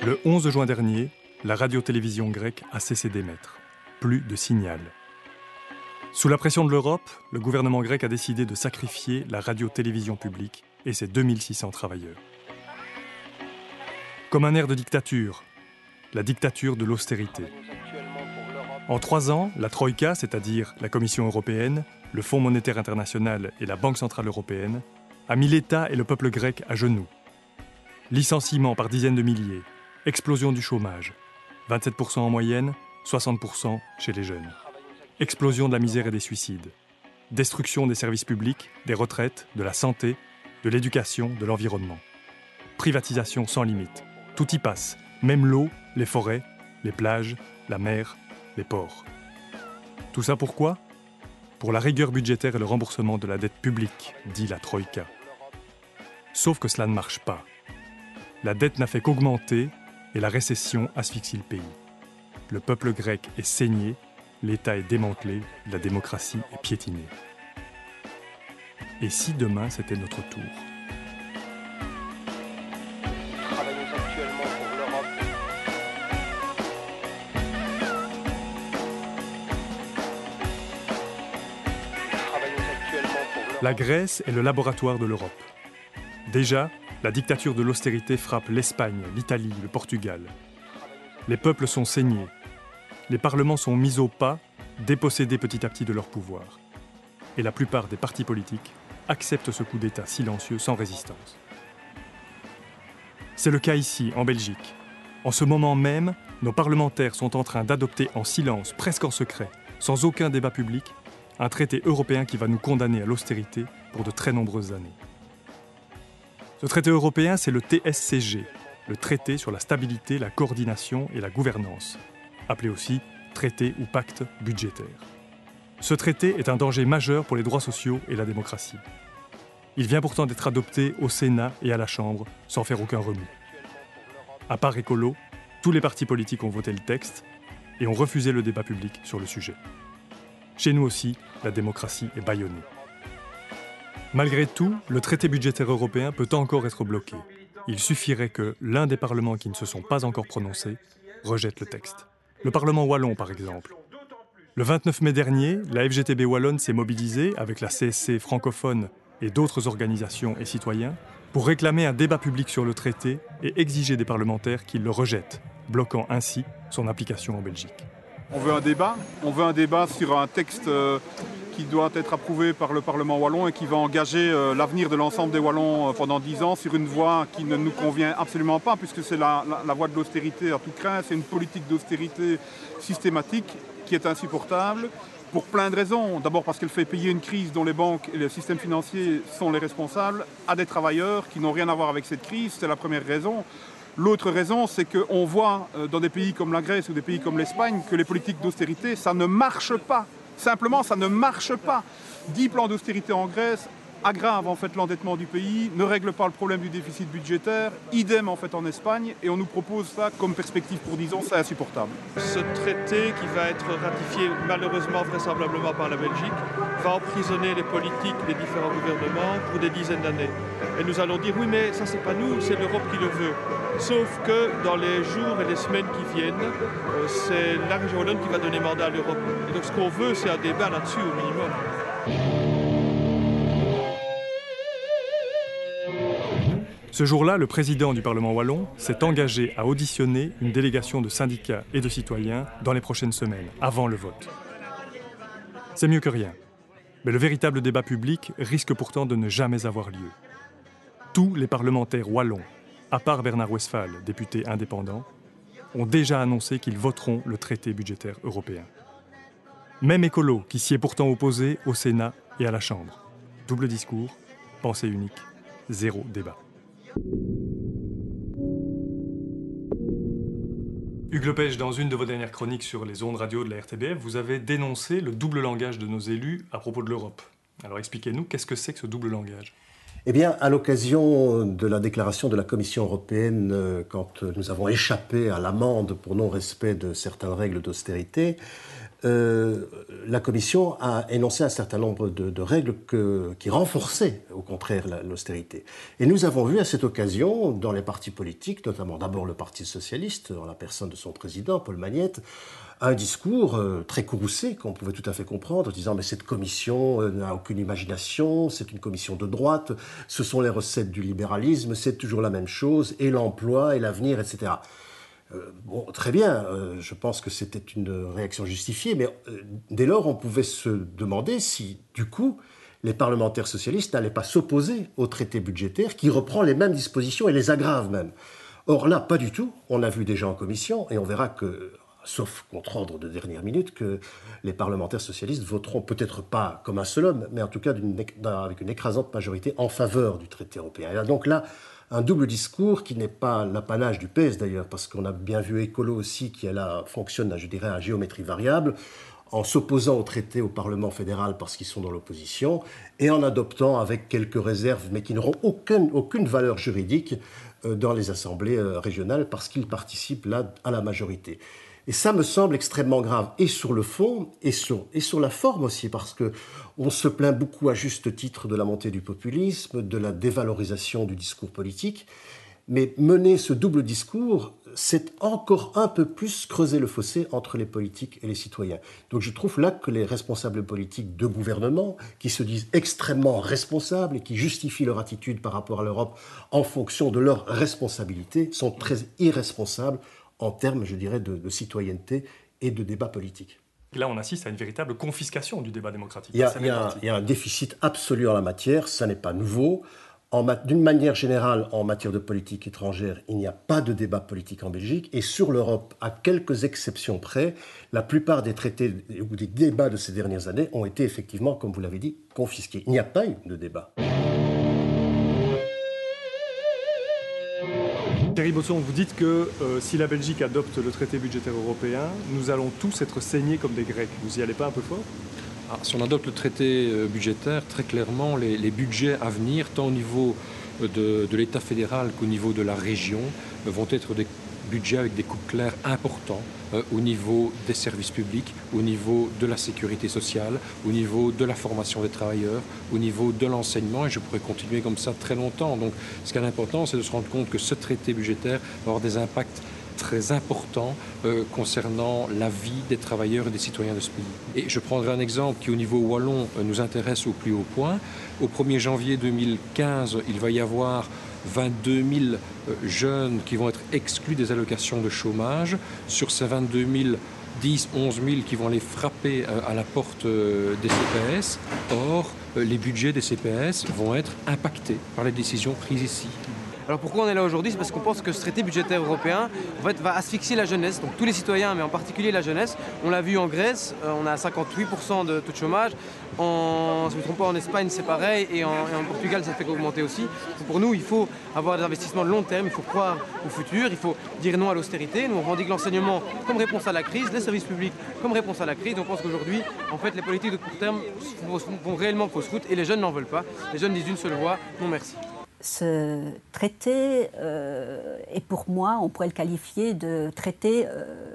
Le 11 juin dernier, la radio-télévision grecque a cessé d'émettre. Plus de signal. Sous la pression de l'Europe, le gouvernement grec a décidé de sacrifier la radio-télévision publique et ses 2600 travailleurs. Comme un air de dictature, la dictature de l'austérité. En 3 ans, la Troïka, c'est-à-dire la Commission européenne, le Fonds monétaire international et la Banque centrale européenne, a mis l'État et le peuple grec à genoux. Licenciements par dizaines de milliers, explosion du chômage, 27% en moyenne, 60% chez les jeunes. Explosion de la misère et des suicides. Destruction des services publics, des retraites, de la santé, de l'éducation, de l'environnement. Privatisation sans limite. Tout y passe, même l'eau, les forêts, les plages, la mer, les ports. Tout ça pourquoi ? Pour la rigueur budgétaire et le remboursement de la dette publique, dit la Troïka. Sauf que cela ne marche pas. La dette n'a fait qu'augmenter et la récession asphyxie le pays. Le peuple grec est saigné, l'État est démantelé, la démocratie est piétinée. Et si demain c'était notre tour ? La Grèce est le laboratoire de l'Europe. Déjà, la dictature de l'austérité frappe l'Espagne, l'Italie, le Portugal. Les peuples sont saignés. Les parlements sont mis au pas, dépossédés petit à petit de leur pouvoir. Et la plupart des partis politiques acceptent ce coup d'État silencieux sans résistance. C'est le cas ici, en Belgique. En ce moment même, nos parlementaires sont en train d'adopter en silence, presque en secret, sans aucun débat public, un traité européen qui va nous condamner à l'austérité pour de très nombreuses années. Ce traité européen, c'est le TSCG, le traité sur la stabilité, la coordination et la gouvernance, appelé aussi traité ou pacte budgétaire. Ce traité est un danger majeur pour les droits sociaux et la démocratie. Il vient pourtant d'être adopté au Sénat et à la Chambre, sans faire aucun remous. À part Écolo, tous les partis politiques ont voté le texte et ont refusé le débat public sur le sujet. Chez nous aussi, la démocratie est bâillonnée. Malgré tout, le traité budgétaire européen peut encore être bloqué. Il suffirait que l'un des parlements qui ne se sont pas encore prononcés rejette le texte. Le Parlement wallon, par exemple. Le 29 mai dernier, la FGTB wallonne s'est mobilisée avec la CSC francophone et d'autres organisations et citoyens pour réclamer un débat public sur le traité et exiger des parlementaires qu'ils le rejettent, bloquant ainsi son application en Belgique. On veut un débat sur un texte qui doit être approuvé par le Parlement wallon et qui va engager l'avenir de l'ensemble des Wallons pendant 10 ans sur une voie qui ne nous convient absolument pas, puisque c'est la voie de l'austérité à tout crin, c'est une politique d'austérité systématique qui est insupportable pour plein de raisons. D'abord parce qu'elle fait payer une crise dont les banques et le système financier sont les responsables à des travailleurs qui n'ont rien à voir avec cette crise, c'est la première raison. L'autre raison, c'est qu'on voit dans des pays comme la Grèce ou des pays comme l'Espagne que les politiques d'austérité, ça ne marche pas. Simplement, ça ne marche pas. 10 plans d'austérité en Grèce aggravent en fait l'endettement du pays, ne règlent pas le problème du déficit budgétaire, idem en fait en Espagne, et on nous propose ça comme perspective pour 10 ans, c'est insupportable. Ce traité qui va être ratifié malheureusement vraisemblablement par la Belgique va emprisonner les politiques des différents gouvernements pour des dizaines d'années. Et nous allons dire oui mais ça c'est pas nous, c'est l'Europe qui le veut. Sauf que dans les jours et les semaines qui viennent, c'est la région wallonne qui va donner mandat à l'Europe. Et donc ce qu'on veut c'est un débat là-dessus au minimum. Ce jour-là, le président du Parlement wallon s'est engagé à auditionner une délégation de syndicats et de citoyens dans les prochaines semaines, avant le vote. C'est mieux que rien. Mais le véritable débat public risque pourtant de ne jamais avoir lieu. Tous les parlementaires wallons, à part Bernard Westphal, député indépendant, ont déjà annoncé qu'ils voteront le traité budgétaire européen. Même Écolo, qui s'y est pourtant opposé au Sénat et à la Chambre. Double discours, pensée unique, zéro débat. Hugues Lepage, dans une de vos dernières chroniques sur les ondes radio de la RTBF, vous avez dénoncé le double langage de nos élus à propos de l'Europe. Alors expliquez-nous, qu'est-ce que c'est que ce double langage ? Eh bien, à l'occasion de la déclaration de la Commission européenne, quand nous avons échappé à l'amende pour non-respect de certaines règles d'austérité, la Commission a énoncé un certain nombre de règles qui renforçaient, au contraire, l'austérité. Et nous avons vu à cette occasion, dans les partis politiques, notamment d'abord le Parti socialiste, en la personne de son président, Paul Magnette, un discours très courroucé, qu'on pouvait tout à fait comprendre, en disant « mais cette commission n'a aucune imagination, c'est une commission de droite, ce sont les recettes du libéralisme, c'est toujours la même chose, et l'emploi, et l'avenir, etc. » Bon, très bien, je pense que c'était une réaction justifiée, mais dès lors, on pouvait se demander si, du coup, les parlementaires socialistes n'allaient pas s'opposer au traité budgétaire qui reprend les mêmes dispositions et les aggrave même. Or là, pas du tout. On a vu déjà en commission, et on verra que, sauf contre-ordre de dernière minute, que les parlementaires socialistes voteront peut-être pas comme un seul homme, mais en tout cas avec une écrasante majorité en faveur du traité européen. Et donc là, un double discours qui n'est pas l'apanage du PS d'ailleurs, parce qu'on a bien vu Écolo aussi qui fonctionne, je dirais, à géométrie variable, en s'opposant au traité au Parlement fédéral parce qu'ils sont dans l'opposition, et en adoptant avec quelques réserves, mais qui n'auront aucune valeur juridique dans les assemblées régionales parce qu'ils participent là à la majorité. Et ça me semble extrêmement grave, et sur le fond, et sur la forme aussi, parce qu'on se plaint beaucoup à juste titre de la montée du populisme, de la dévalorisation du discours politique, mais mener ce double discours, c'est encore un peu plus creuser le fossé entre les politiques et les citoyens. Donc je trouve là que les responsables politiques de gouvernement, qui se disent extrêmement responsables et qui justifient leur attitude par rapport à l'Europe en fonction de leurs responsabilités, sont très irresponsables en termes, je dirais, de citoyenneté et de débat politique. Et là, on assiste à une véritable confiscation du débat démocratique. Il y a un déficit absolu en la matière, ça n'est pas nouveau. D'une manière générale, en matière de politique étrangère, il n'y a pas de débat politique en Belgique. Et sur l'Europe, à quelques exceptions près, la plupart des traités ou des débats de ces dernières années ont été effectivement, comme vous l'avez dit, confisqués. Il n'y a pas eu de débat. Thierry Bosson, vous dites que si la Belgique adopte le traité budgétaire européen, nous allons tous être saignés comme des Grecs. Vous y allez pas un peu fort ? Si on adopte le traité budgétaire, très clairement, les budgets à venir, tant au niveau de l'État fédéral qu'au niveau de la région, vont être des budgets avec des coupes claires importants au niveau des services publics, au niveau de la sécurité sociale, au niveau de la formation des travailleurs, au niveau de l'enseignement, et je pourrais continuer comme ça très longtemps. Donc ce qui est important, c'est de se rendre compte que ce traité budgétaire va avoir des impacts très important concernant la vie des travailleurs et des citoyens de ce pays. Et je prendrai un exemple qui, au niveau wallon, nous intéresse au plus haut point. Au 1er janvier 2015, il va y avoir 22 000 jeunes qui vont être exclus des allocations de chômage. Sur ces 22 000, 10, 11 000 qui vont aller frapper à la porte des CPS. Or, les budgets des CPS vont être impactés par les décisions prises ici. Alors pourquoi on est là aujourd'hui? C'est parce qu'on pense que ce traité budgétaire européen va asphyxier la jeunesse, donc tous les citoyens, mais en particulier la jeunesse. On l'a vu en Grèce, on a 58% de taux de chômage. Si je ne me trompe pas, en Espagne c'est pareil, et en Portugal ça fait qu'augmenter aussi. Donc pour nous, il faut avoir des investissements de long terme, il faut croire au futur, il faut dire non à l'austérité. Nous on revendique l'enseignement comme réponse à la crise, les services publics comme réponse à la crise. Donc on pense qu'aujourd'hui, en fait, les politiques de court terme vont réellement fausse route et les jeunes n'en veulent pas. Les jeunes disent d'une seule voix, non merci. Ce traité est pour moi, on pourrait le qualifier de traité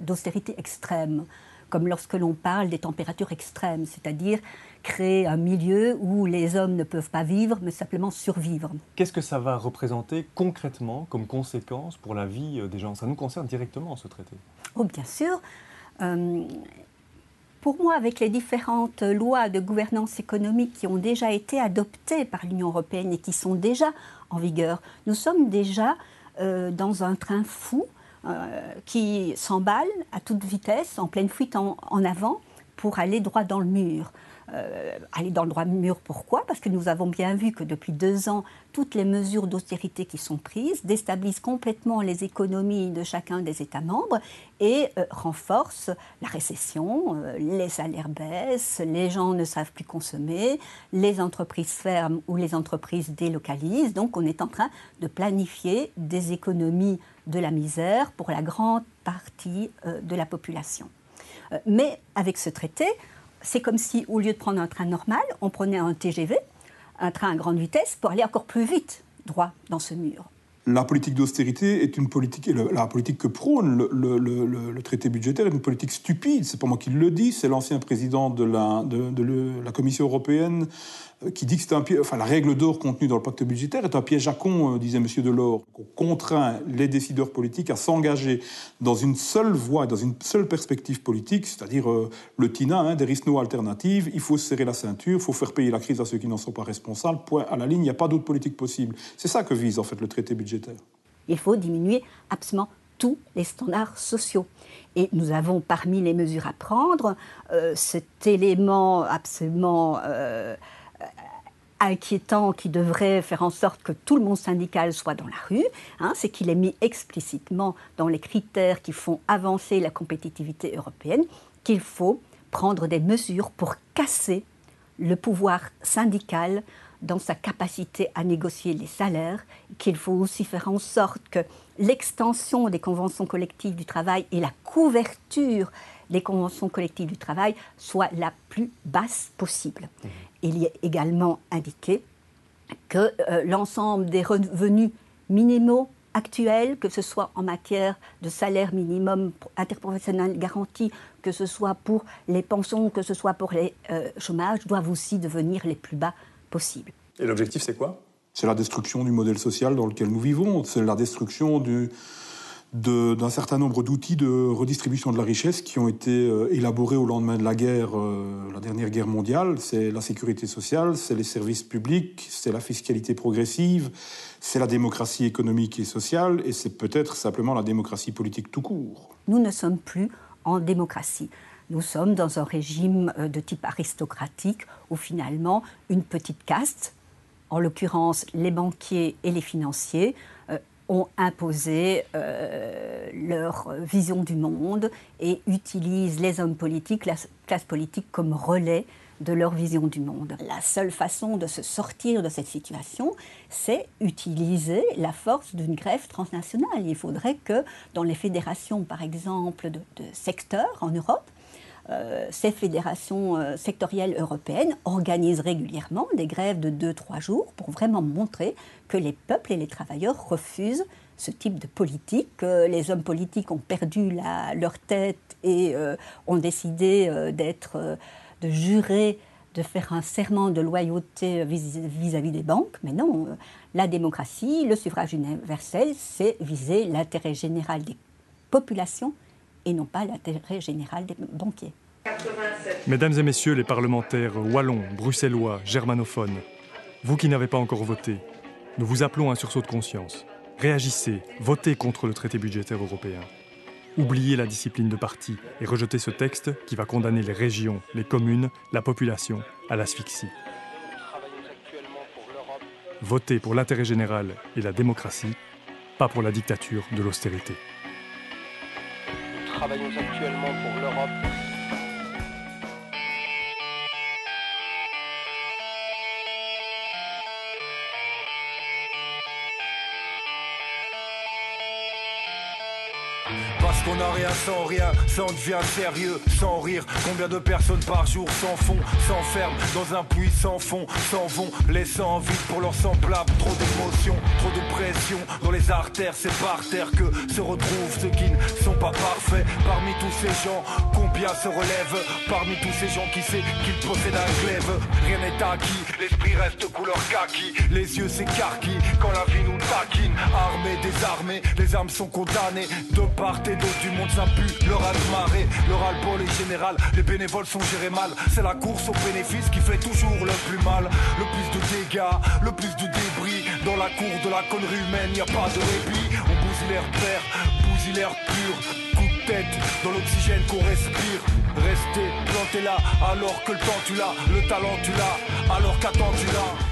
d'austérité extrême, comme lorsque l'on parle des températures extrêmes, c'est-à-dire créer un milieu où les hommes ne peuvent pas vivre, mais simplement survivre. Qu'est-ce que ça va représenter concrètement comme conséquence pour la vie des gens? Ça nous concerne directement, ce traité? Oh, bien sûr. Pour moi, avec les différentes lois de gouvernance économique qui ont déjà été adoptées par l'Union européenne et qui sont déjà en vigueur, nous sommes déjà dans un train fou qui s'emballe à toute vitesse, en pleine fuite en avant, pour aller droit dans le mur. Aller dans le droit mur, pourquoi? Parce que nous avons bien vu que depuis 2 ans, toutes les mesures d'austérité qui sont prises déstabilisent complètement les économies de chacun des États membres et renforcent la récession, les salaires baissent, les gens ne savent plus consommer, les entreprises ferment ou les entreprises délocalisent. Donc on est en train de planifier des économies de la misère pour la grande partie de la population. Mais avec ce traité, c'est comme si, au lieu de prendre un train normal, on prenait un TGV, un train à grande vitesse, pour aller encore plus vite, droit dans ce mur. La politique d'austérité est une politique, et la politique que prône le traité budgétaire est une politique stupide. C'est pas moi qui le dis, c'est l'ancien président de la Commission européenne qui dit que c'est un piège. Enfin, la règle d'or contenue dans le pacte budgétaire est un piège à con, disait M. Delors. On contraint les décideurs politiques à s'engager dans une seule voie, dans une seule perspective politique, c'est-à-dire le TINA, there is no alternative. Il faut se serrer la ceinture, il faut faire payer la crise à ceux qui n'en sont pas responsables. Point à la ligne, il n'y a pas d'autre politique possible. C'est ça que vise en fait le traité budgétaire. Il faut diminuer absolument tous les standards sociaux. Et nous avons parmi les mesures à prendre cet élément absolument inquiétant qui devrait faire en sorte que tout le monde syndical soit dans la rue, c'est qu'il est mis explicitement dans les critères qui font avancer la compétitivité européenne qu'il faut prendre des mesures pour casser le pouvoir syndical dans sa capacité à négocier les salaires, qu'il faut aussi faire en sorte que l'extension des conventions collectives du travail et la couverture des conventions collectives du travail soit la plus basse possible. Il est également indiqué que l'ensemble des revenus minimaux actuels, que ce soit en matière de salaire minimum interprofessionnel garanti, que ce soit pour les pensions, que ce soit pour les chômages, doivent aussi devenir les plus bas possibles. Et l'objectif, c'est quoi ? C'est la destruction du modèle social dans lequel nous vivons, c'est la destruction d'un certain nombre d'outils de redistribution de la richesse qui ont été élaborés au lendemain de la guerre, la dernière guerre mondiale. C'est la sécurité sociale, c'est les services publics, c'est la fiscalité progressive, c'est la démocratie économique et sociale, et c'est peut-être simplement la démocratie politique tout court. Nous ne sommes plus en démocratie. Nous sommes dans un régime de type aristocratique où finalement une petite caste, en l'occurrence les banquiers et les financiers, ont imposé leur vision du monde et utilisent les hommes politiques, la classe politique comme relais de leur vision du monde. La seule façon de se sortir de cette situation, c'est utiliser la force d'une grève transnationale. Il faudrait que dans les fédérations, par exemple, de secteurs en Europe, ces fédérations sectorielles européennes organisent régulièrement des grèves de 2-3 jours pour vraiment montrer que les peuples et les travailleurs refusent ce type de politique. Les hommes politiques ont perdu leur tête et ont décidé de jurer, de faire un serment de loyauté vis-à-vis des banques. Mais non, la démocratie, le suffrage universel, c'est viser l'intérêt général des populations et non pas l'intérêt général des banquiers. Mesdames et messieurs les parlementaires wallons, bruxellois, germanophones, vous qui n'avez pas encore voté, nous vous appelons à un sursaut de conscience. Réagissez, votez contre le traité budgétaire européen. Oubliez la discipline de parti et rejetez ce texte qui va condamner les régions, les communes, la population à l'asphyxie. Votez pour l'intérêt général et la démocratie, pas pour la dictature de l'austérité. Nous travaillons actuellement pour l'Europe. Parce qu'on n'a rien sans rien, ça en devient sérieux, sans rire. Combien de personnes par jour s'enfoncent, s'enferment dans un puits sans fond, s'en vont, laissant en vide pour leurs semblables. Trop d'émotions, trop de pression dans les artères, c'est par terre que se retrouvent ceux qui ne sont pas parfaits. Parmi tous ces gens, combien se relèvent? Parmi tous ces gens qui savent qu'ils possèdent un glaive. Rien n'est acquis, l'esprit reste couleur kaki. Les yeux s'écarquillent quand la vie nous taquine. Armés, désarmés, les armes sont condamnées. De part et d'autre du monde ça pue, le raz-de-marée. Le ras-le-bol est général, les bénévoles sont gérés mal. C'est la course au bénéfice qui fait toujours le plus mal. Le plus de dégâts, le plus de débris. Dans la cour de la connerie humaine, y a pas de répit. On bousille l'air père, bousille l'air pur. Coup de tête dans l'oxygène qu'on respire. Restez planté là alors que le temps tu l'as. Le talent tu l'as, alors qu'attends-tu là?